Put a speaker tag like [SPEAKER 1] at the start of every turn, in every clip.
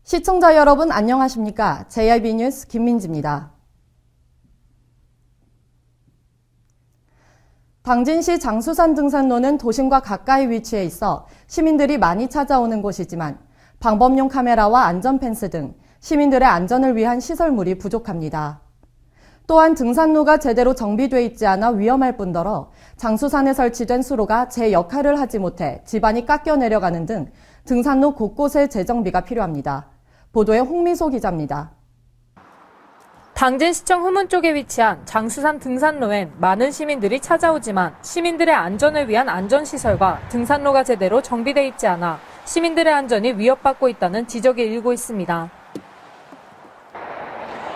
[SPEAKER 1] 시청자 여러분 안녕하십니까? JIB 뉴스 김민지입니다. 당진시 장수산 등산로는 도심과 가까이 위치해 있어 시민들이 많이 찾아오는 곳이지만 방범용 카메라와 안전펜스 등 시민들의 안전을 위한 시설물이 부족합니다. 또한 등산로가 제대로 정비돼 있지 않아 위험할 뿐더러 장수산에 설치된 수로가 제 역할을 하지 못해 지반이 깎여 내려가는 등 등산로 곳곳에 재정비가 필요합니다. 보도에 홍미소 기자입니다.
[SPEAKER 2] 당진시청 후문 쪽에 위치한 장수산 등산로엔 많은 시민들이 찾아오지만 시민들의 안전을 위한 안전시설과 등산로가 제대로 정비돼 있지 않아 시민들의 안전이 위협받고 있다는 지적이 일고 있습니다.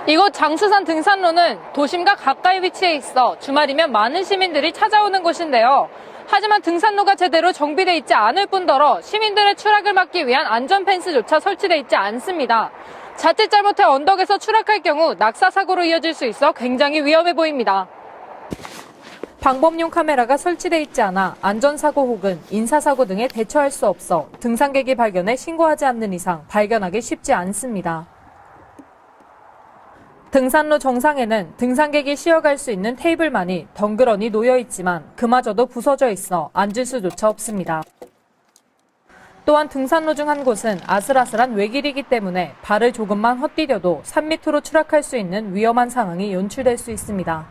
[SPEAKER 2] 이곳 장수산 등산로는 도심과 가까이 위치해 있어 주말이면 많은 시민들이 찾아오는 곳인데요. 하지만 등산로가 제대로 정비돼 있지 않을 뿐더러 시민들의 추락을 막기 위한 안전펜스조차 설치돼 있지 않습니다. 자칫 잘못해 언덕에서 추락할 경우 낙사사고로 이어질 수 있어 굉장히 위험해 보입니다. 방범용 카메라가 설치돼 있지 않아 안전사고 혹은 인사사고 등에 대처할 수 없어 등산객이 발견해 신고하지 않는 이상 발견하기 쉽지 않습니다. 등산로 정상에는 등산객이 쉬어갈 수 있는 테이블만이 덩그러니 놓여 있지만 그마저도 부서져 있어 앉을 수조차 없습니다. 또한 등산로 중 한 곳은 아슬아슬한 외길이기 때문에 발을 조금만 헛디뎌도 산 밑으로 추락할 수 있는 위험한 상황이 연출될 수 있습니다.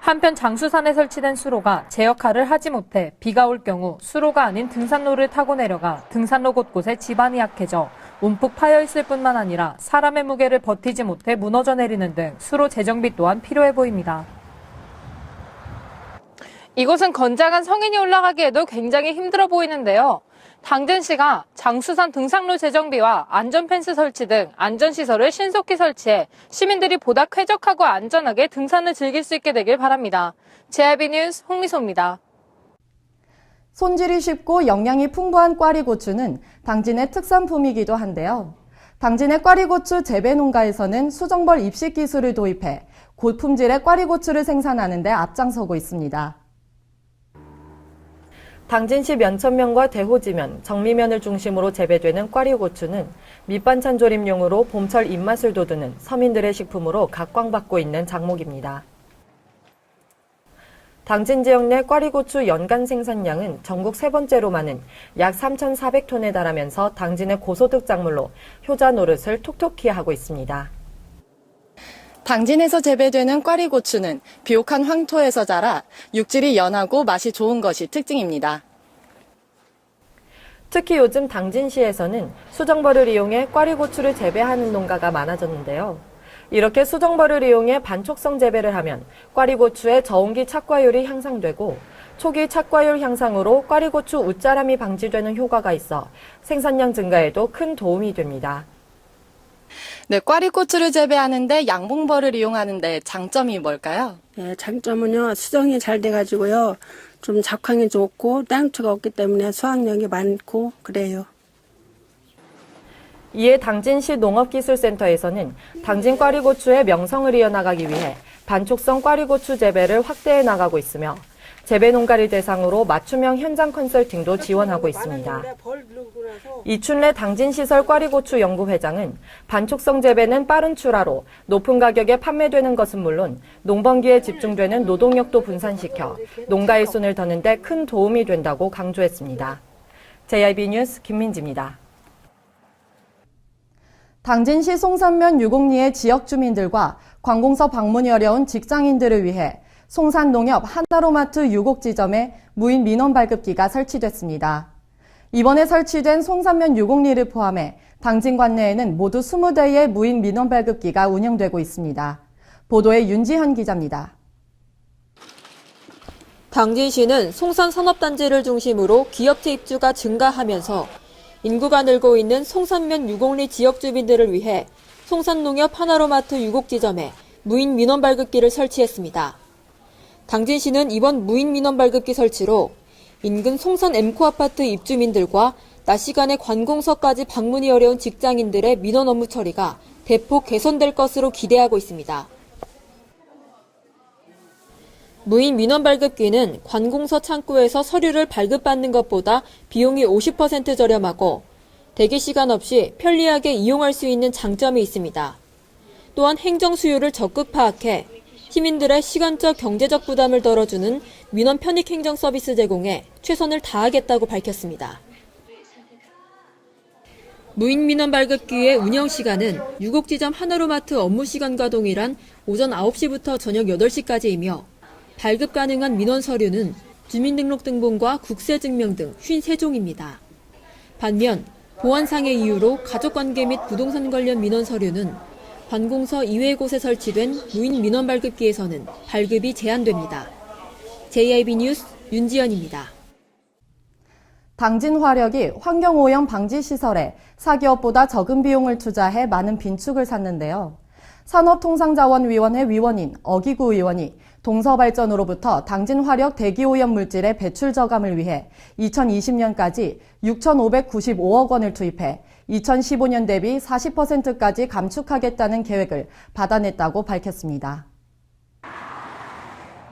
[SPEAKER 2] 한편 장수산에 설치된 수로가 제 역할을 하지 못해 비가 올 경우 수로가 아닌 등산로를 타고 내려가 등산로 곳곳에 지반이 약해져 움푹 파여 있을 뿐만 아니라 사람의 무게를 버티지 못해 무너져 내리는 등 수로 재정비 또한 필요해 보입니다. 이곳은 건장한 성인이 올라가기에도 굉장히 힘들어 보이는데요. 당진시가 장수산 등산로 재정비와 안전펜스 설치 등 안전시설을 신속히 설치해 시민들이 보다 쾌적하고 안전하게 등산을 즐길 수 있게 되길 바랍니다. JIB 뉴스 홍미소입니다.
[SPEAKER 1] 손질이 쉽고 영양이 풍부한 꽈리고추는 당진의 특산품이기도 한데요. 당진의 꽈리고추 재배 농가에서는 수정벌 입식 기술을 도입해 고품질의 꽈리고추를 생산하는 데 앞장서고 있습니다. 당진시 면천면과 대호지면, 정미면을 중심으로 재배되는 꽈리고추는 밑반찬 조림용으로 봄철 입맛을 돋우는 서민들의 식품으로 각광받고 있는 작목입니다. 당진 지역 내 꽈리고추 연간 생산량은 전국 3번째로 많은 약 3,400톤에 달하면서 당진의 고소득 작물로 효자 노릇을 톡톡히 하고 있습니다. 당진에서 재배되는 꽈리고추는 비옥한 황토에서 자라 육질이 연하고 맛이 좋은 것이 특징입니다. 특히 요즘 당진시에서는 수정벌을 이용해 꽈리고추를 재배하는 농가가 많아졌는데요. 이렇게 수정벌을 이용해 반촉성 재배를 하면 꽈리고추의 저온기 착과율이 향상되고 초기 착과율 향상으로 꽈리고추 웃자람이 방지되는 효과가 있어 생산량 증가에도 큰 도움이 됩니다. 네, 꽈리고추를 재배하는데 양봉벌을 이용하는데 장점이 뭘까요?
[SPEAKER 3] 네, 장점은요, 수정이 잘 돼가지고요, 좀 작황이 좋고 땅투가 없기 때문에 수확량이 많고 그래요.
[SPEAKER 1] 이에 당진시 농업기술센터에서는 당진 꽈리고추의 명성을 이어나가기 위해 반촉성 꽈리고추 재배를 확대해 나가고 있으며 재배 농가를 대상으로 맞춤형 현장 컨설팅도 지원하고 있습니다. 이춘래 당진시설 꽈리고추 연구회장은 반촉성 재배는 빠른 출하로 높은 가격에 판매되는 것은 물론 농번기에 집중되는 노동력도 분산시켜 농가의 손을 더는 데 큰 도움이 된다고 강조했습니다. JIB 뉴스 김민지입니다. 당진시 송산면 유곡리의 지역 주민들과 관공서 방문이 어려운 직장인들을 위해 송산농협 하나로마트 유곡지점에 무인 민원 발급기가 설치됐습니다. 이번에 설치된 송산면 유곡리를 포함해 당진 관내에는 모두 20대의 무인 민원 발급기가 운영되고 있습니다. 보도에 윤지현 기자입니다.
[SPEAKER 4] 당진시는 송산 산업단지를 중심으로 기업체 입주가 증가하면서 인구가 늘고 있는 송산면 유곡리 지역 주민들을 위해 송산농협 하나로마트 유곡지점에 무인 민원 발급기를 설치했습니다. 당진시는 이번 무인 민원 발급기 설치로 인근 송산 엠코아파트 입주민들과 낮 시간에 관공서까지 방문이 어려운 직장인들의 민원 업무 처리가 대폭 개선될 것으로 기대하고 있습니다. 무인 민원 발급기는 관공서 창구에서 서류를 발급받는 것보다 비용이 50% 저렴하고 대기 시간 없이 편리하게 이용할 수 있는 장점이 있습니다. 또한 행정 수요를 적극 파악해 시민들의 시간적 경제적 부담을 덜어주는 민원 편익 행정 서비스 제공에 최선을 다하겠다고 밝혔습니다. 무인 민원 발급기의 운영 시간은 유곡지점 하나로마트 업무 시간과 동일한 오전 9시부터 저녁 8시까지이며 발급 가능한 민원 서류는 주민등록등본과 국세증명 등 53종입니다. 반면 보안상의 이유로 가족관계 및 부동산 관련 민원 서류는 관공서 이외의 곳에 설치된 무인 민원 발급기에서는 발급이 제한됩니다. JIB 뉴스 윤지연입니다.
[SPEAKER 1] 당진화력이 환경오염 방지 시설에 사기업보다 적은 비용을 투자해 많은 빈축을 샀는데요. 산업통상자원위원회 위원인 어기구 의원이 동서발전으로부터 당진화력 대기오염 물질의 배출 저감을 위해 2020년까지 6,595억 원을 투입해 2015년 대비 40%까지 감축하겠다는 계획을 받아냈다고 밝혔습니다.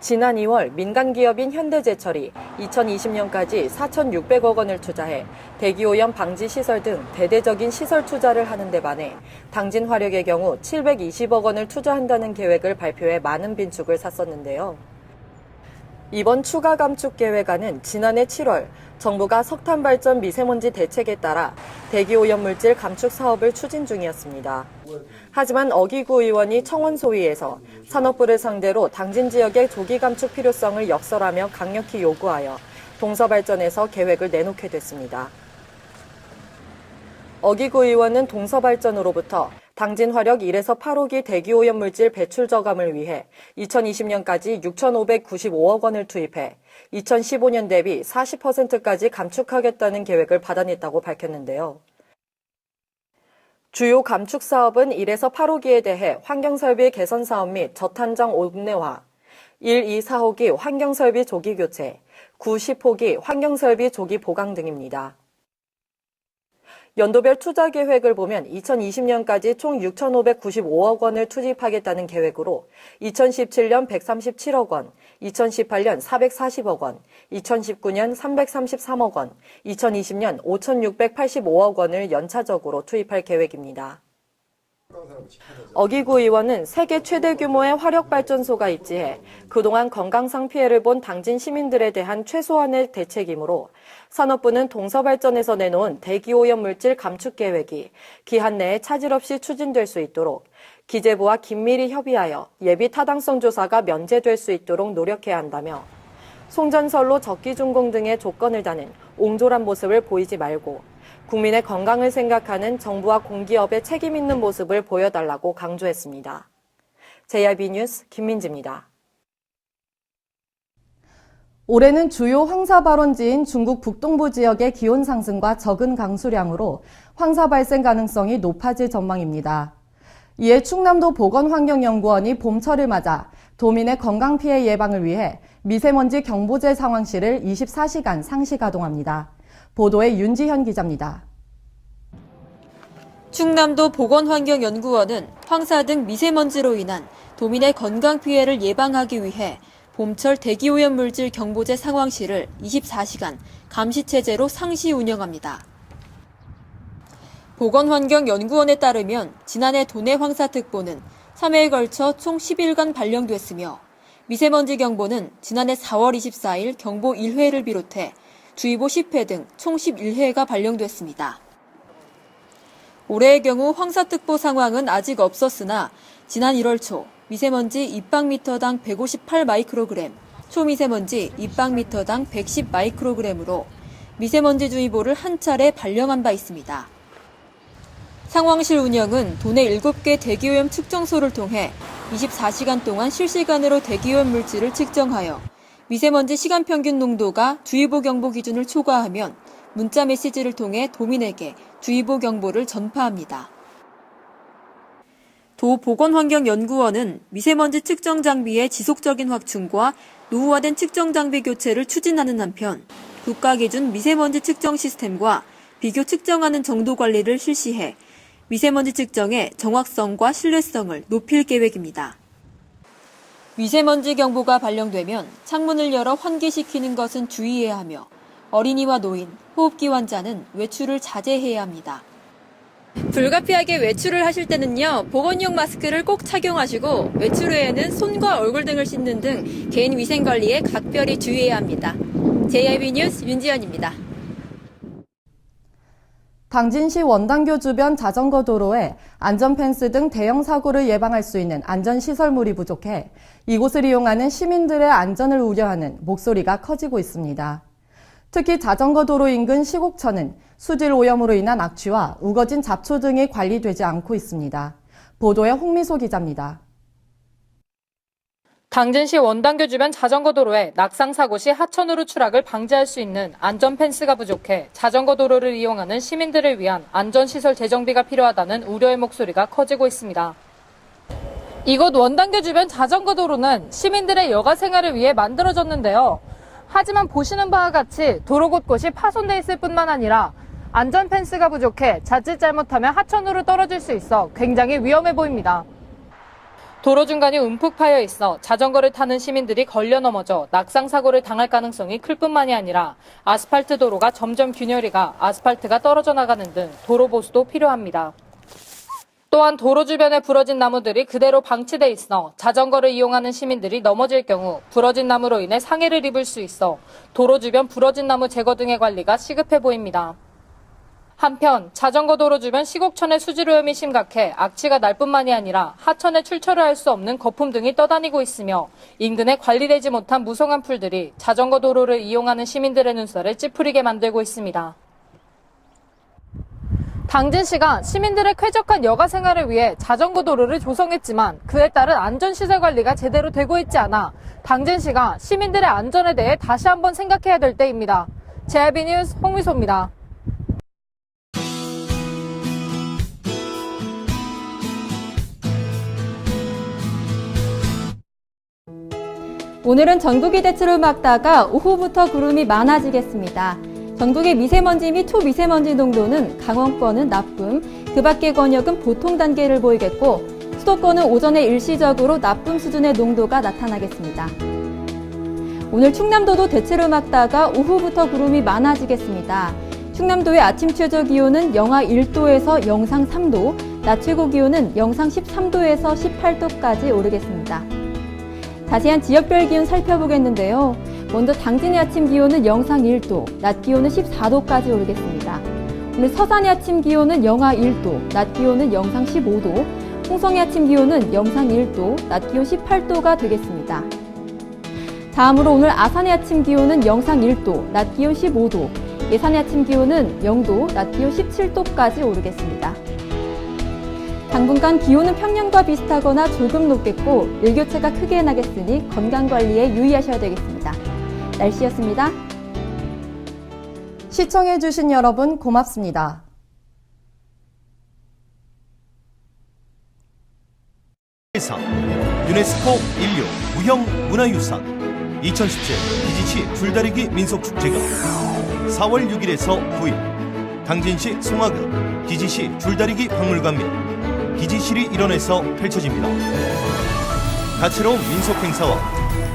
[SPEAKER 1] 지난 2월 민간기업인 현대제철이 2020년까지 4,600억 원을 투자해 대기오염 방지 시설 등 대대적인 시설 투자를 하는 데 반해 당진화력의 경우 720억 원을 투자한다는 계획을 발표해 많은 빈축을 샀었는데요. 이번 추가 감축 계획안은 지난해 7월 정부가 석탄발전 미세먼지 대책에 따라 대기오염 물질 감축 사업을 추진 중이었습니다. 하지만 어기구 의원이 청원 소위에서 산업부를 상대로 당진 지역의 조기 감축 필요성을 역설하며 강력히 요구하여 동서발전에서 계획을 내놓게 됐습니다. 어기구 의원은 동서발전으로부터 당진화력 1에서 8호기 대기오염 물질 배출 저감을 위해 2020년까지 6,595억 원을 투입해 2015년 대비 40%까지 감축하겠다는 계획을 받아냈다고 밝혔는데요. 주요 감축 사업은 1에서 8호기에 대해 환경설비 개선 사업 및 저탄장 옥내화, 1, 2, 4호기 환경설비 조기 교체, 9, 10호기 환경설비 조기 보강 등입니다. 연도별 투자 계획을 보면 2020년까지 총 6,595억 원을 투입하겠다는 계획으로 2017년 137억 원, 2018년 440억 원, 2019년 333억 원, 2020년 5,685억 원을 연차적으로 투입할 계획입니다. 어기구 의원은 세계 최대 규모의 화력발전소가 입지해 그동안 건강상 피해를 본 당진 시민들에 대한 최소한의 대책이므로 산업부는 동서발전에서 내놓은 대기오염 물질 감축 계획이 기한 내에 차질 없이 추진될 수 있도록 기재부와 긴밀히 협의하여 예비 타당성 조사가 면제될 수 있도록 노력해야 한다며 송전선로 적기준공 등의 조건을 다는 옹졸한 모습을 보이지 말고 국민의 건강을 생각하는 정부와 공기업의 책임 있는 모습을 보여달라고 강조했습니다. JIB 뉴스 김민지입니다. 올해는 주요 황사 발원지인 중국 북동부 지역의 기온 상승과 적은 강수량으로 황사 발생 가능성이 높아질 전망입니다. 이에 충남도 보건환경연구원이 봄철을 맞아 도민의 건강 피해 예방을 위해 미세먼지 경보제 상황실을 24시간 상시 가동합니다. 보도에 윤지현 기자입니다.
[SPEAKER 4] 충남도 보건환경연구원은 황사 등 미세먼지로 인한 도민의 건강 피해를 예방하기 위해 봄철 대기오염 물질 경보제 상황실을 24시간 감시체제로 상시 운영합니다. 보건환경연구원에 따르면 지난해 도내 황사특보는 3회에 걸쳐 총 10일간 발령됐으며 미세먼지 경보는 지난해 4월 24일 경보 1회를 비롯해 주의보 10회 등 총 11회가 발령됐습니다. 올해의 경우 황사특보 상황은 아직 없었으나 지난 1월 초 미세먼지 입방미터당 158 마이크로그램, 초미세먼지 입방미터당 110 마이크로그램으로 미세먼지주의보를 한 차례 발령한 바 있습니다. 상황실 운영은 도내 7개 대기오염 측정소를 통해 24시간 동안 실시간으로 대기오염 물질을 측정하여 미세먼지 시간평균 농도가 주의보 경보 기준을 초과하면 문자 메시지를 통해 도민에게 주의보 경보를 전파합니다. 도보건환경연구원은 미세먼지 측정 장비의 지속적인 확충과 노후화된 측정 장비 교체를 추진하는 한편 국가 기준 미세먼지 측정 시스템과 비교 측정하는 정도 관리를 실시해 미세먼지 측정의 정확성과 신뢰성을 높일 계획입니다. 미세먼지 경보가 발령되면 창문을 열어 환기시키는 것은 주의해야 하며 어린이와 노인, 호흡기 환자는 외출을 자제해야 합니다. 불가피하게 외출을 하실 때는요, 보건용 마스크를 꼭 착용하시고 외출 후에는 손과 얼굴 등을 씻는 등 개인 위생 관리에 각별히 주의해야 합니다. JIB 뉴스 윤지연입니다.
[SPEAKER 1] 당진시 원당교 주변 자전거 도로에 안전펜스 등 대형 사고를 예방할 수 있는 안전시설물이 부족해 이곳을 이용하는 시민들의 안전을 우려하는 목소리가 커지고 있습니다. 특히 자전거 도로 인근 시곡천은 수질 오염으로 인한 악취와 우거진 잡초 등이 관리되지 않고 있습니다. 보도에 홍미소 기자입니다.
[SPEAKER 2] 당진시 원당교 주변 자전거 도로에 낙상 사고 시 하천으로 추락을 방지할 수 있는 안전 펜스가 부족해 자전거 도로를 이용하는 시민들을 위한 안전시설 재정비가 필요하다는 우려의 목소리가 커지고 있습니다. 이곳 원당교 주변 자전거 도로는 시민들의 여가 생활을 위해 만들어졌는데요. 하지만 보시는 바와 같이 도로 곳곳이 파손돼 있을 뿐만 아니라 안전 펜스가 부족해 자칫 잘못하면 하천으로 떨어질 수 있어 굉장히 위험해 보입니다. 도로 중간이 움푹 파여 있어 자전거를 타는 시민들이 걸려 넘어져 낙상 사고를 당할 가능성이 클 뿐만이 아니라 아스팔트 도로가 점점 균열이 가 아스팔트가 떨어져 나가는 등 도로 보수도 필요합니다. 또한 도로 주변에 부러진 나무들이 그대로 방치돼 있어 자전거를 이용하는 시민들이 넘어질 경우 부러진 나무로 인해 상해를 입을 수 있어 도로 주변 부러진 나무 제거 등의 관리가 시급해 보입니다. 한편 자전거 도로 주변 시곡천의 수질 오염이 심각해 악취가 날 뿐만이 아니라 하천에 출처를 알 수 없는 거품 등이 떠다니고 있으며 인근에 관리되지 못한 무성한 풀들이 자전거 도로를 이용하는 시민들의 눈살을 찌푸리게 만들고 있습니다. 당진시가 시민들의 쾌적한 여가 생활을 위해 자전거 도로를 조성했지만 그에 따른 안전시설 관리가 제대로 되고 있지 않아 당진시가 시민들의 안전에 대해 다시 한번 생각해야 될 때입니다. JIB 뉴스 홍미소입니다.
[SPEAKER 5] 오늘은 전국이 대체로 맑다가 오후부터 구름이 많아지겠습니다. 전국의 미세먼지 및 초미세먼지 농도는 강원권은 나쁨, 그 밖의 권역은 보통 단계를 보이겠고 수도권은 오전에 일시적으로 나쁨 수준의 농도가 나타나겠습니다. 오늘 충남도도 대체로 맑다가 오후부터 구름이 많아지겠습니다. 충남도의 아침 최저 기온은 영하 1도에서 영상 3도, 낮 최고 기온은 영상 13도에서 18도까지 오르겠습니다. 자세한 지역별 기온 살펴보겠는데요. 먼저 당진의 아침 기온은 영상 1도, 낮 기온은 14도까지 오르겠습니다. 오늘 서산의 아침 기온은 영하 1도, 낮 기온은 영상 15도, 홍성의 아침 기온은 영상 1도, 낮 기온 18도가 되겠습니다. 다음으로 오늘 아산의 아침 기온은 영상 1도, 낮 기온 15도, 예산의 아침 기온은 0도, 낮 기온 17도까지 오르겠습니다. 당분간 기온은 평년과 비슷하거나 조금 높겠고 일교차가 크게 나겠으니 건강관리에 유의하셔야 되겠습니다. 날씨였습니다.
[SPEAKER 1] 시청해주신 여러분 고맙습니다.
[SPEAKER 6] 유네스코 인류 무형 문화유산 2017 기지시 줄다리기 민속축제가 4월 6일에서 9일 당진시 송화읍 기지시 줄다리기 박물관 및 기지시리 일원에서 펼쳐집니다. 다채로운 민속 행사와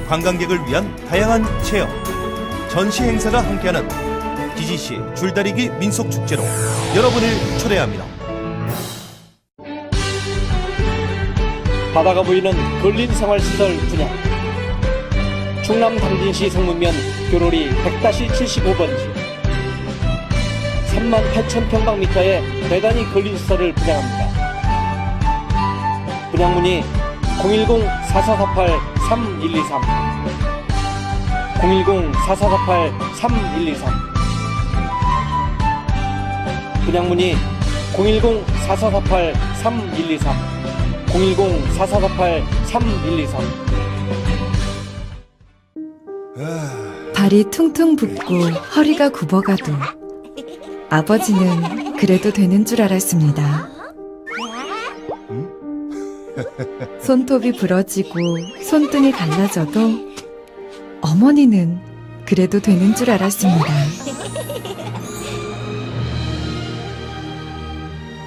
[SPEAKER 6] 관광객을 위한 다양한 체험, 전시 행사가 함께하는 기지시 줄다리기 민속축제로 여러분을 초대합니다.
[SPEAKER 7] 바다가 보이는 근린생활시설 분양 충남 당진시 성문면 교로리 100-75번지 38,000평방미터의 대단위 근린시설을 분양합니다. 분양문의 010-4448-3123 010-4448-3123 분양문의 010-4448-3123 010-4448-3123
[SPEAKER 8] 발이 퉁퉁 붓고 허리가 굽어가도 아버지는 그래도 되는 줄 알았습니다. 손톱이 부러지고 손등이 갈라져도 어머니는 그래도 되는 줄 알았습니다.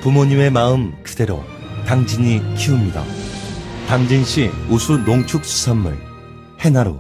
[SPEAKER 6] 부모님의 마음 그대로 당진이 키웁니다. 당진시 우수 농축수산물 해나루